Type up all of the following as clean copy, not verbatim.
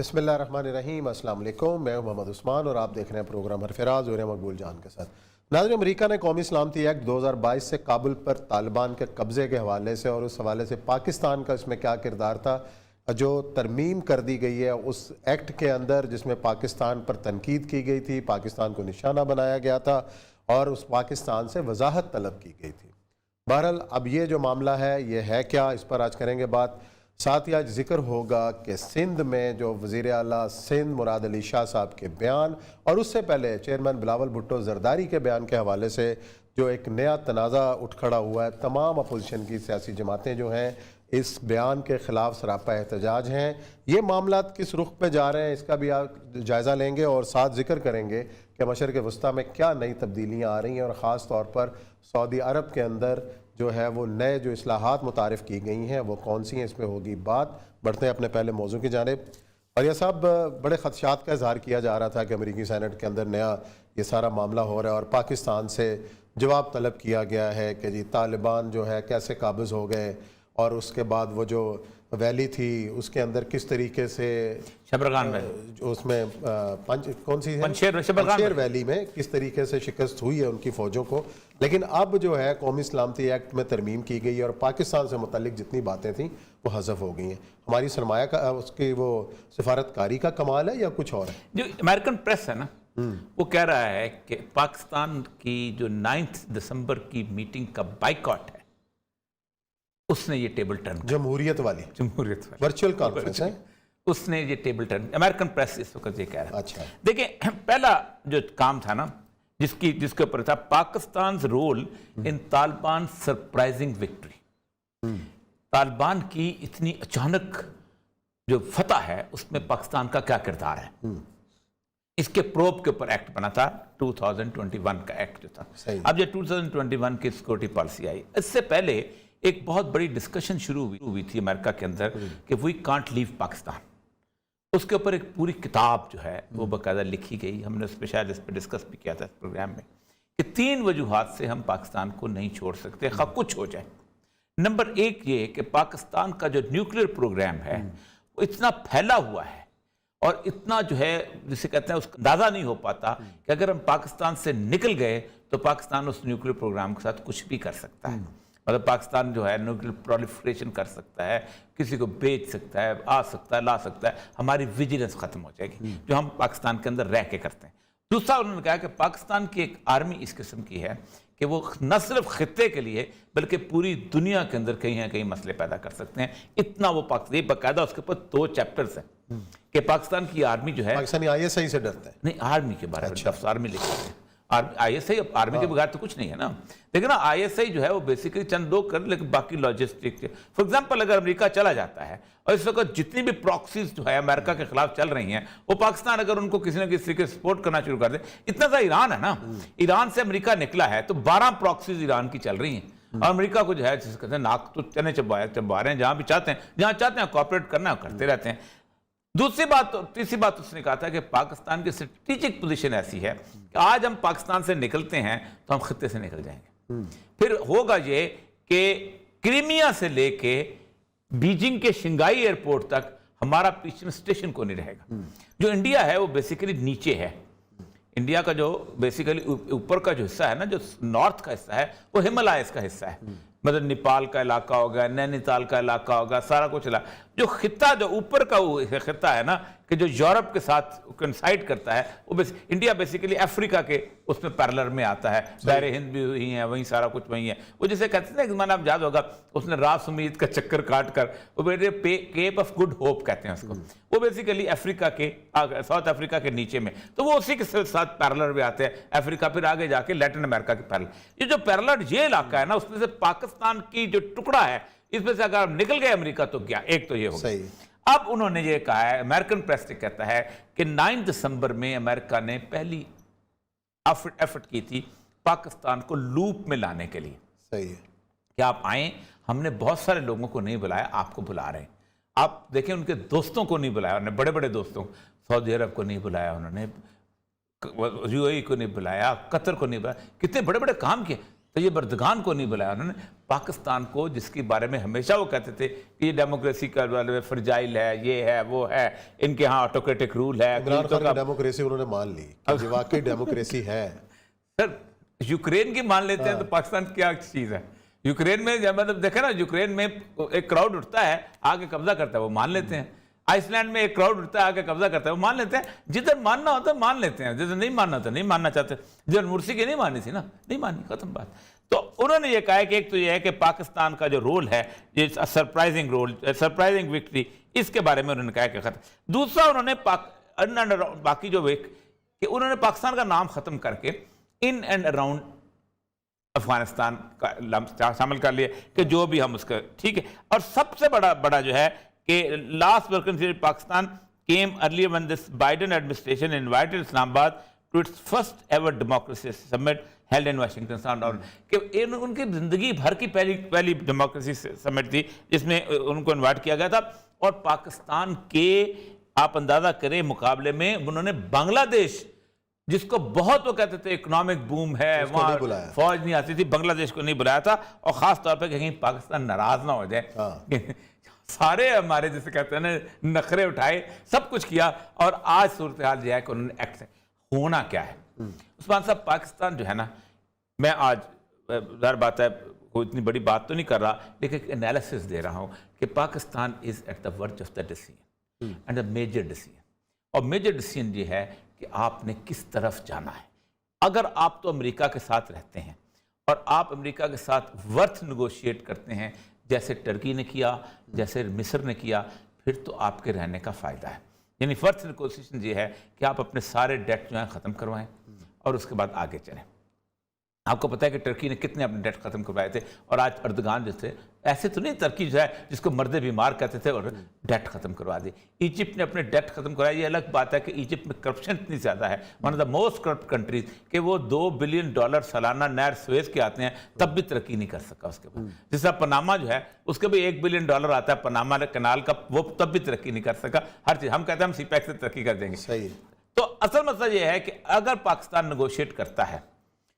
बिस्मिल्लाहिर्रहमानिर्रहीम, अस्सलाम वालेकुम। मैं मोहम्मद उस्मान और आप देख रहे हैं प्रोग्राम हरफराज और मकबूल जान के साथ। नाज़रीन, अमेरिका ने कौमी सलामती एक्ट 2022 से काबुल पर तालिबान के कब्ज़े के हवाले से और उस हवाले से पाकिस्तान का इसमें क्या किरदार था, जो तरमीम कर दी गई है उस एक्ट के अंदर, जिसमें पाकिस्तान पर तनकीद की गई थी, पाकिस्तान को निशाना बनाया गया था और उस पाकिस्तान से वजाहत तलब की गई थी। बहरहाल अब ये जो मामला है ये है क्या, इस पर आज करेंगे बात। साथ ही आज जिक्र होगा कि सिंध में जो वज़ीर आला सिंध मुराद अली शाह साहब के बयान और उससे पहले चेयरमैन बिलावल भुट्टो जरदारी के बयान के हवाले से जो एक नया तनाज़ा उठ खड़ा हुआ है। तमाम अपोजिशन की सियासी जमातें जो हैं इस बयान के ख़िलाफ़ सरापा एहतजाज हैं। ये मामला किस रुख पे जा रहे हैं इसका भी आप जायज़ा लेंगे और साथ जिक्र करेंगे कि मशरिक़ वस्ता में क्या नई तब्दीलियाँ आ रही हैं और ख़ास तौर पर सऊदी अरब के अंदर जो है वो नए जो इस्लाहात मुतारिफ़ की गई हैं वो कौन सी हैं, इस पर होगी बात। बढ़ते हैं अपने पहले मौजू की जानिब। और यह सब बड़े खदशात का इजहार किया जा रहा था कि अमेरिकी सेनेट के अंदर नया ये सारा मामला हो रहा है और पाकिस्तान से जवाब तलब किया गया है कि जी तालिबान जो है कैसे काबिज़ हो गए और उसके बाद वो जो वैली थी उसके अंदर किस तरीके से शबरगान में उसमें कौन सी पंशेर वैली में किस तरीके से शिकस्त हुई है उनकी फ़ौजों को। लेकिन अब जो है कौमी सलामती एक्ट में तरमीम की गई है और पाकिस्तान से मुतल्लिक जितनी बातें थीं वो हज़फ हो गई हैं। हमारी सरमाया का उसकी वो सिफारतकारी का कमाल है या कुछ और है? जो अमेरिकन प्रेस है ना वो कह रहा है कि पाकिस्तान की जो 9 दिसंबर की मीटिंग का बाइकॉट है उसने ये टेबल टर्न, जमहूरियत वाली वर्चुअल कॉन्फ्रेंस है, उसने ये टेबल टर्न, अमेरिकन प्रेस इस वक्त ये कह रहा है। अच्छा, देखिए पहला जो काम था ना जिसके ऊपर था Pakistan role in Taliban surprising victory. Taliban की इतनी अचानक जो फतह है उसमें पाकिस्तान का क्या किरदार है, इसके प्रोब के ऊपर एक्ट बना था 2021 का एक्ट जो था। अब जो 2021 की सिक्योरिटी पॉलिसी आई, इससे पहले एक बहुत बड़ी डिस्कशन शुरू हुई थी अमेरिका के अंदर कि वी कांट लीव पाकिस्तान। उसके ऊपर एक पूरी किताब जो है वो बाकायदा लिखी गई, हमने उस पर शायद इस पर डिस्कस भी किया था इस प्रोग्राम में कि 3 वजूहात से हम पाकिस्तान को नहीं छोड़ सकते खा कुछ हो जाए। नंबर 1 ये कि पाकिस्तान का जो न्यूक्लियर प्रोग्राम है वो इतना फैला हुआ है और इतना जो है जिसे कहते हैं उसका अंदाजा नहीं हो पाता कि अगर हम पाकिस्तान से निकल गए तो पाकिस्तान उस न्यूक्लियर प्रोग्राम के साथ कुछ भी कर सकता है। मतलब पाकिस्तान जो है न्यूक्लियर प्रोलिफरेशन कर सकता है, किसी को बेच सकता है, आ सकता है, ला सकता है, हमारी विजिलेंस खत्म हो जाएगी जो हम पाकिस्तान के अंदर रह के करते हैं। दूसरा उन्होंने कहा कि पाकिस्तान की एक आर्मी इस किस्म की है कि वो न सिर्फ खित्ते के लिए बल्कि पूरी दुनिया के अंदर कहीं ना कहीं मसले पैदा कर सकते हैं। इतना वो पाकिस्तान बाकायदा उसके ऊपर 2 चैप्टर्स हैं कि पाकिस्तान की आर्मी जो है पाकिस्तानी ISI से डरता है, नहीं आर्मी के बारे में आर्मी लिखते हैं। ISI आर्मी के बगैर तो कुछ नहीं है ना। देखिए ना ISI जो है वो बेसिकली चंद लोग कर, लेकिन बाकी लॉजिस्टिक। फॉर एग्जांपल अगर अमेरिका चला जाता है और इस वक्त जितनी भी प्रॉक्सीज जो है अमेरिका के खिलाफ चल रही हैं वो पाकिस्तान अगर उनको किसी न किसी तरीके सपोर्ट करना शुरू कर दे, इतना सा ईरान है ना, ईरान से अमेरिका निकला है तो 12 प्रॉक्सीज ईरान की चल रही हैं और अमेरिका को जो है जिसे कहते हैं नाक तो चने चबा रहे हैं, जहां भी चाहते हैं कॉपरेट करना करते रहते हैं। दूसरी बात, तीसरी बात उसने कहा था कि पाकिस्तान की स्ट्रेटेजिक पोजीशन ऐसी है कि आज हम पाकिस्तान से निकलते हैं तो हम खित्ते से निकल जाएंगे। फिर होगा ये कि क्रीमिया से लेके बीजिंग के शिंगाई एयरपोर्ट तक हमारा पीछे में स्टेशन को नहीं रहेगा। जो इंडिया है वो बेसिकली नीचे है। इंडिया का जो बेसिकली ऊपर का जो हिस्सा है ना, जो नॉर्थ का हिस्सा है वो हिमालयस का हिस्सा है, मतलब नेपाल का इलाका होगा, नैनीताल का इलाका होगा, सारा कुछ जो खित्ता जो ऊपर का खित्ता है ना कि जो यूरोप के साथ कंसाइड करता है वो इंडिया बेसिकली अफ्रीका के उसमें पैरेलल में आता है। दायरे हिंद भी वही है, वहीं सारा कुछ वहीं है। वो जैसे कहते हैं ना, माना आप याद होगा उसने रास उम्मीद का चक्कर काट कर वो केप ऑफ गुड होप कहते हैं उसको, वो बेसिकली अफ्रीका के साउथ अफ्रीका के नीचे में, तो वो उसी के साथ पैरेलल में आते हैं अफ्रीका, फिर आगे जाके लैटिन अमेरिका के पैरेलल। ये जो पैरेलल ये इलाका है ना उसमें से पाकिस्तान की जो टुकड़ा है इसमें से अगर निकल गए अमेरिका तो क्या, एक तो ये हो गया। अब उन्होंने ये कहा है, अमेरिकन प्रेस ने कहता है कि 9 दिसंबर में अमेरिका ने पहली एफर्ट की थी पाकिस्तान को लूप में लाने के लिए। सही है कि आप आए, हमने बहुत सारे लोगों को नहीं बुलाया, आपको बुला रहे हैं। आप देखें उनके दोस्तों को नहीं बुलाया उन्होंने, बड़े बड़े दोस्तों, सऊदी अरब को नहीं बुलाया उन्होंने, UAE को नहीं बुलाया, कतर को नहीं बुलाया, कितने बड़े बड़े काम किए। तो ये बर्दगान को नहीं बुलाया उन्होंने, पाकिस्तान को, जिसके बारे में हमेशा वो कहते थे कि ये डेमोक्रेसी का फ्रजाइल है, ये है, वो है, इनके यहाँ ऑटोक्रेटिक रूल है। इमरान खान की डेमोक्रेसी उन्होंने मान ली कि वाकई डेमोक्रेसी है। सर यूक्रेन की मान लेते हैं तो पाकिस्तान क्या चीज़ है? यूक्रेन में जब मतलब देखे ना, यूक्रेन में एक क्राउड उठता है आके कब्जा करता है, वो मान लेते हैं। आइसलैंड में एक क्राउड उठता है आके कब्जा करता है, वो मान लेते हैं। जिधर मानना होता है मान लेते हैं, जिधर नहीं मानना होता नहीं मानना चाहते। जिधर मुर्सी की नहीं मानी थी ना, नहीं मानी, खत्म बात। तो उन्होंने ये कहा कि एक तो ये है कि पाकिस्तान का जो रोल है, ये सरप्राइजिंग रोल, सरप्राइजिंग विक्ट्री, इसके बारे में उन्होंने कहा कि खत्म। दूसरा उन्होंने बाकी जो कि उन्होंने पाकिस्तान का नाम खत्म करके इन एंड अराउंड अफगानिस्तान का शामिल कर लिया कि जो भी हम उसका ठीक है। और सबसे बड़ा जो है कि last working Pakistan came earlier when this Biden administration invited Islamabad to its first ever democracy summit held in Washington. और कि उनकी जिंदगी भर की पहली डेमोक्रेसी समिट थी जिसमें उनको इन्वाइट किया गया था। और पाकिस्तान के आप अंदाजा करें मुकाबले में उन्होंने बांग्लादेश, जिसको बहुत वो कहते थे इकोनॉमिक बूम है, वहाँ फौज नहीं आती थी, बांग्लादेश को नहीं बुलाया था। और खास तौर पे कहीं पाकिस्तान नाराज ना हो जाए। सारे हमारे जिसे कहते हैं ना नखरे उठाए, सब कुछ किया। और आज सूरत हाल जो है कि उन्होंने एक्ट होना क्या है। उस्मान साहब, पाकिस्तान जो है ना, मैं आज हर बात है कोई इतनी बड़ी बात तो नहीं कर रहा, लेकिन एक एनालिसिस दे रहा हूँ कि Pakistan is at the verge of the decision and the major decision. और मेजर डिसीजन ये है कि आपने किस तरफ जाना है। अगर आप तो अमेरिका के साथ रहते हैं और आप अमेरिका के साथ वर्थ नेगोशिएट करते हैं, जैसे टर्की ने किया, जैसे मिस्र ने किया, फिर तो आपके रहने का फ़ायदा है। यानी वर्थ नेगोशिएशन ये है कि आप अपने सारे डेट जो हैं ख़त्म करवाएं और उसके बाद आगे चलें। आपको पता है कि टर्की ने कितने अपने डेट खत्म करवाए थे, और आज अर्दगान जो थे, ऐसे तो नहीं टर्की जो है जिसको मर्दे बीमार कहते थे और डेट खत्म करवा दी। इजिप्ट ने अपने डेट खत्म करवाया। ये अलग बात है कि इजिप्ट में करप्शन इतनी ज़्यादा है, one of the most corrupt countries, कि वो $2 बिलियन सालाना नहर स्वेज के आते हैं, तब भी तरक्की नहीं कर सका उसके बाद। जैसा पनामा जो है उसके भी $1 बिलियन आता है पनामा कनाल का, वो तब भी तरक्की नहीं कर सका। हर चीज़ हम कहते हैं हम सीपैक से तरक्की कर देंगे। सही। तो असल मसला ये है कि अगर पाकिस्तान नेगोशिएट करता है,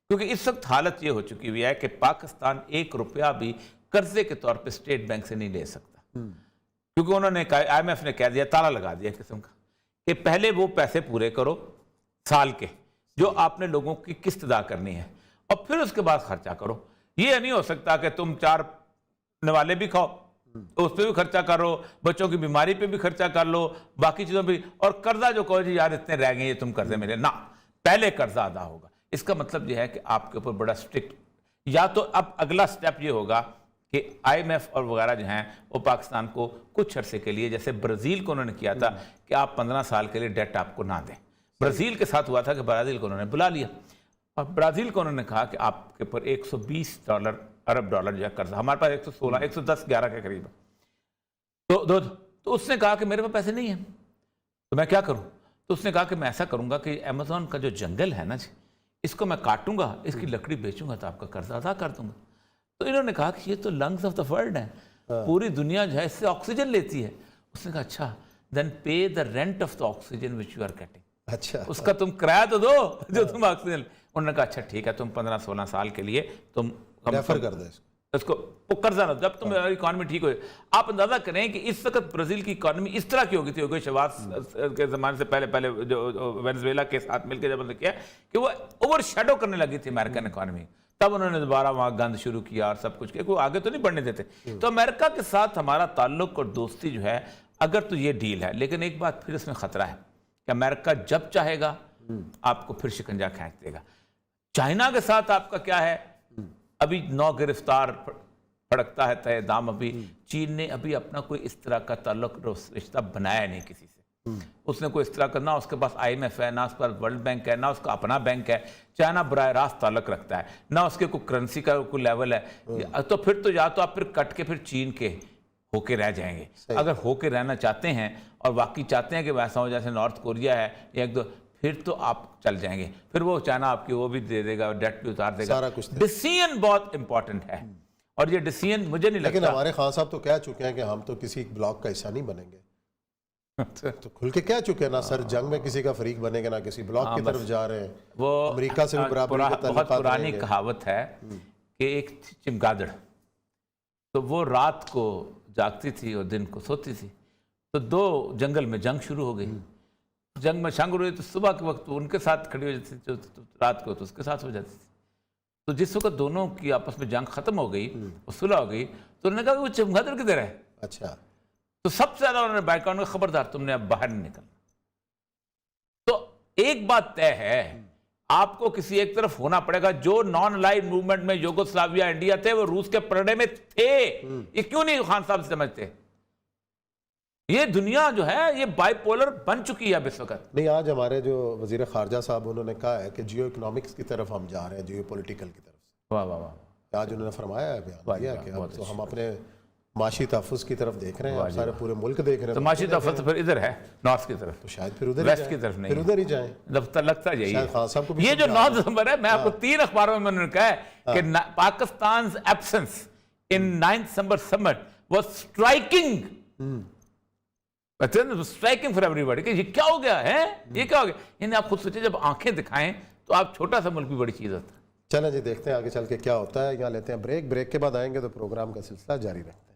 क्योंकि इस वक्त हालत ये हो चुकी हुई है कि पाकिस्तान ₹1 भी कर्जे के तौर पे स्टेट बैंक से नहीं ले सकता, क्योंकि उन्होंने IMF ने कह दिया, ताला लगा दिया किस्म का, कि पहले वो पैसे पूरे करो साल के जो आपने लोगों की किस्त अदा करनी है, और फिर उसके बाद खर्चा करो। ये नहीं हो सकता कि तुम 4 नवाले भी खाओ, तो उस पर भी खर्चा करो, बच्चों की बीमारी पे भी खर्चा कर लो, बाकी चीज़ों पर, और कर्जा जो कहो जी यार इतने रह गए ये तुम कर्जे मिले ना, पहले कर्जा अदा होगा। इसका मतलब यह है कि आपके ऊपर बड़ा स्ट्रिक्ट, या तो अब अगला स्टेप ये होगा कि IMF और वगैरह जो हैं वो पाकिस्तान को कुछ अरसे के लिए, जैसे ब्राज़ील को उन्होंने किया था कि आप 15 साल के लिए डेट आपको ना दें। ब्राज़ील के साथ हुआ था कि ब्राज़ील को उन्होंने बुला लिया और ब्राज़ील को उन्होंने कहा कि आपके ऊपर $120 अरब डॉलर जो है कर्जा, हमारे पास 116, 110, 11 के करीब है। तो उसने कहा कि मेरे पास पैसे नहीं हैं, तो मैं क्या करूँ? तो उसने कहा कि मैं ऐसा करूँगा कि अमेज़न का जो जंगल है ना जी, इसको मैं काटूंगा, इसकी लकड़ी बेचूंगा, तो आपका कर्जा अदा कर दूंगा। तो इन्होंने कहा कि ये तो लंग्स ऑफ द वर्ल्ड है, पूरी दुनिया जो है इससे ऑक्सीजन लेती है। उसने कहा अच्छा, then pay the rent of the oxygen which you are getting. अच्छा, उसका तुम किराया तो दो जो तुम ऑक्सीजन। उन्होंने कहा अच्छा ठीक है, तुम 15-16 साल के लिए तुम रेफर कर दो इसको, वो कर्जा ना, जब तुम इकॉनमी ठीक हो। आप अंदाजा करें कि इस वक्त ब्राजील की इकॉनमी इस तरह की हो गई थी, शहबाज के ज़माने से पहले जो वेनेजुएला के साथ मिलकर जब उन्होंने किया कि वो ओवर शेडो करने लगी थी अमेरिकन इकॉनमी, तब उन्होंने दोबारा वहाँ गंद शुरू किया और सब कुछ किया, कोई आगे तो नहीं बढ़ने देते। तो अमेरिका के साथ हमारा ताल्लुक और दोस्ती जो है, अगर तो ये डील है, लेकिन एक बात फिर इसमें खतरा है कि अमेरिका जब चाहेगा आपको फिर शिकंजा खींच देगा। चाइना के साथ आपका क्या है, अभी 9 गिरफ्तार फड़कता है तय दाम। अभी चीन ने अभी अपना कोई इस तरह का ताल्लुक रिश्ता बनाया नहीं किसी से, उसने कोई इस तरह का, ना उसके पास IMF है, ना उसके पास वर्ल्ड बैंक है, ना उसका अपना बैंक है। चाइना बराह रास्त ताल्लुक रखता है, ना उसके कोई करेंसी का कोई लेवल है। तो फिर तो या तो आप फिर कट के फिर चीन के होके रह जाएंगे। अगर होके रहना चाहते हैं और वाकई चाहते हैं कि वैसा हो जैसे नॉर्थ कोरिया है या एक दो, फिर तो आप चल जाएंगे। फिर वो चाइना आपकी वो भी दे देगा, डेट भी उतार देगा, सारा कुछ। डिसीजन बहुत इंपॉर्टेंट है, और ये डिसीजन मुझे नहीं लगता। लेकिन हमारे खान साहब तो कह चुके हैं कि हम तो किसी ब्लॉक का हिस्सा नहीं बनेंगे। तो खुल के कह चुके हैं ना सर, जंग में किसी का फरीक बनेंगे ना किसी ब्लॉक की तरफ जा रहे हैं। वो अमेरिका से भी बराबर बहुत पुरानी कहावत है कि एक थी चमगादड़, तो वो रात को जागती थी और दिन को सोती थी। तो दो जंगल में जंग शुरू हो गई। जंग में शांग हुई तो सुबह के वक्त उनके साथ खड़ी हो जाती थी, जो रात को तो उसके साथ हो जाती थी। तो जिस वक्त दोनों की आपस में जंग खत्म हो गई और सुलह हो गई, तो उन्होंने कहा वो चमगादड़ किधर है। अच्छा, तो सबसे ज्यादा उन्होंने बैकग्राउंड में, खबरदार तुमने अब बाहर नहीं निकलना। तो एक बात तय है, आपको किसी एक तरफ होना पड़ेगा। जो नॉन अलाइड मूवमेंट में यूगोस्लाविया, इंडिया थे, वो रूस के परडे में थे। ये क्यों नहीं खान साहब समझते? ये दुनिया जो है ये बाइपोलर बन चुकी है अब इस वक्त। नहीं, आज हमारे जो वजीर खारजा साहब उन्होंने कहा है कि जियो इकोनॉमिक्स की तरफ हम जा रहे हैं, जियो पॉलिटिकल की तरफ से। वाह वाह वाह, आज उन्होंने फरमाया है, बयान दिया कि अब तो हम अपने माशी तहफ़्फ़ुज़ की तरफ देख रहे हैं, सारे पूरे मुल्क देख रहे हैं। तो माशी तहफ़्फ़ुज़ तो फिर इधर है, नॉर्थ की तरफ, तो शायद फिर उधर वेस्ट की तरफ नहीं, फिर उधर ही जाएं। लगता यही है। खान साहब को भी ये जो 9 दिसंबर है, मैं आपको 3 अखबारों में मैंने कहा है कि Pakistan absence in 9 December summit was striking, striking for everybody कि ये क्या हो गया है, ये क्या हो गया। यानी आप खुद सोचिए, जब आंखें दिखाएं तो आप छोटा सा मुल्क भी बड़ी चीज होता है। चलें जी, देखते हैं आगे चल के क्या होता है। यहाँ लेते हैं ब्रेक के बाद आएंगे तो प्रोग्राम का सिलसिला जारी रखते हैं।